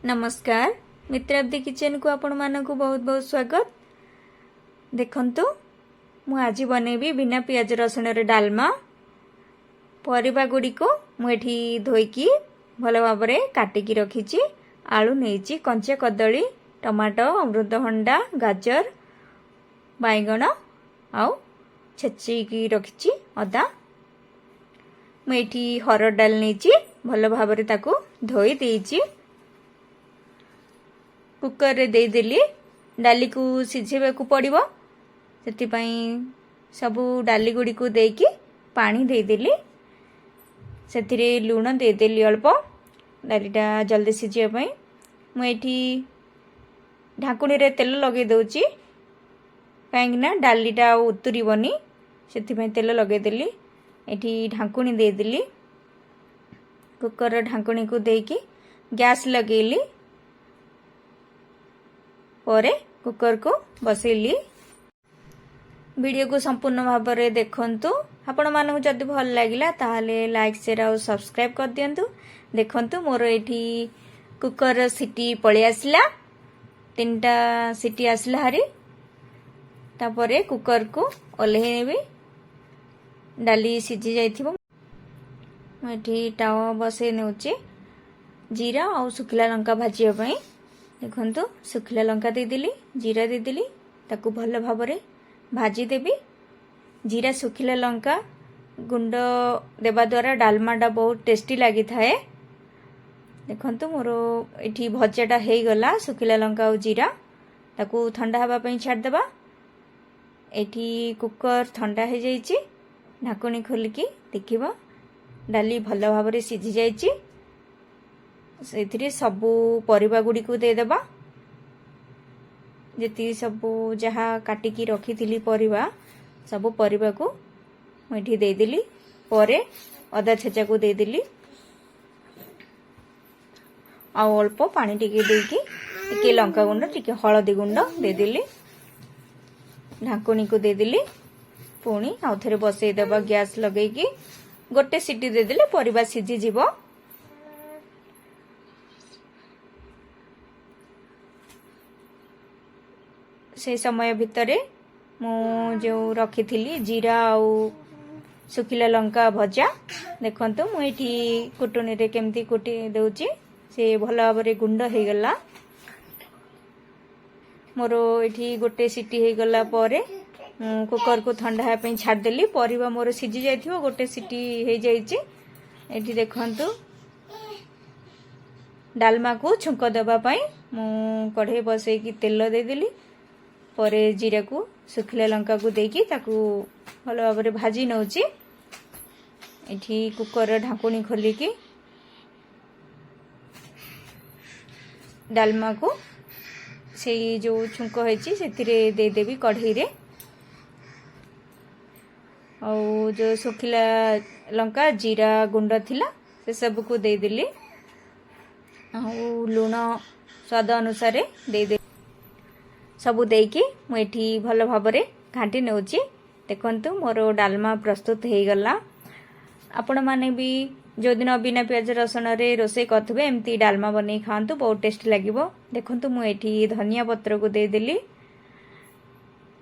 नमस्कार मित्राब्दी किचन को आपण मानक बहुत बहुत स्वागत। देखंतु मु आज बनेबी बिना पियाज रसुण रे डालमा। परिबा गुडी को मु एठी धोईकी भल भाबरे काटिकी रखिची। आलू नेइची, कंचा कदली, टमाटो, अमृतभंडा, गाजर, बैगण आउ छेचिकी रखिची अदा। मु एठी हरड़ डाल नेइची, भल भाबरे ताकू धोई देइची। कुकर रे दे देली डाली को सिझेबा को पड़िबो, सेति पई सबु डाली गुडी को देकी पानी दे देली। सेतिरे लूण दे देली अल्प, डालीटा जल्दी सिझिया पई। मु एठी ढाकुणी रे तेल लगे दउची, काहेकि ना डालीटा उतुरिबनी, सेति पई तेल लगे देली। एठी ढाकुणी दे देली। कुकर ढाकुणी को देकी गैस लगेली। परे कुकर को बसैली। वीडियो को संपूर्ण भाव में देखंतु। आपण मानक जदि भल लागिला ताहाले लाइक शेयर और सब्सक्राइब कर दियंतु। देखंतु मोर एठी कुकर सीटी पळे आसला, 3टा सीटी आसला हारी। तापरे कुकर को ओल्हे नेबी, डाली सिझी जाइथिबो। म एठी टावा बसे नेउची जीरा और सुखिला लंका भाजिया पई। देखंतु सुखिला लंका दे दिली, जीरा दे दिली, ताकू भल भाबरे भाजी देबी। जीरा सुखिला लंका गुंड देबा द्वारा डालमाटा बहुत टेस्टी लागि थाए। देखंतु मोर एठी भजाटा हेई गला। सुखिला लंका और जीरा ताकू ठंडा हबा पई छाड़ देबा। एठी कुकर ठंडा हे जाईची। ढाकुणी खोलिकी देखिबा डाली भल भाबरे सिझी जाईची। सेथिरे सबु परिबा गुडी को दे देबा। जेती सबु जहा काटिकी रखिथिली परिबा, सबु परिबा को एठी दे देली। परे अदा छेचा को दे देली। आ अल्प पानी टिके देकी टिके लंका गुंड, टिके हळदी गुंड दे देली। ढाकुणी को दे देली। पुणी आउ थरे बसई देबा गैस लगेकी। गोटे सीटी दे देले परिबा सिझी जिवो। से समय भितरे मु जो रखिथिली जीरा आउ सुखिला लंका भजा, देखंतु मु एठी कुटुनी रे केमती कुटी देउची। से भल भाबरे गुंड हे गला। मोरो एठी गोटे सीटी हे गला परे कुकर को ठंडा हे पई छाड़ देली। परिबा मोर सिझी जाइथिबो, गोटे सीटी हे जाइची। एठी देखंतु डालमा को छुंक देबा पई मु कढ़े बसई की तेल दे देली। परे जीरा को सुखिला लंका को देकी ताकू भल भाबरे भाजी नउची। एठी कुकर ढाकुणी खोलिकी डालमा को से जो छुंक होईची सेथिरे दे देबी कढ़ई रे। और जो सुखिला लंका जीरा गुंड थिला से सब को दे देली। और लूण स्वाद अनुसार दे दे सबु देकी मु एठी भल भाबरे घांटी नेउची। देखंतु मोर डालमा प्रस्तुत हे गला। आपण माने भी जो दिन बिना प्याज रसुण रे रोसे करथबे एमती डालमा बनै खांतु, बहुत टेस्टी लागिवो। देखंतु मु एठी धनिया पत्र को दे देली।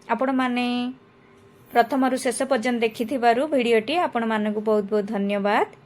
आपण माने प्रथम रु शेष पर्यंत देखिथिबारु वीडियोटी आपण मानकु बहुत बहुत धन्यवाद।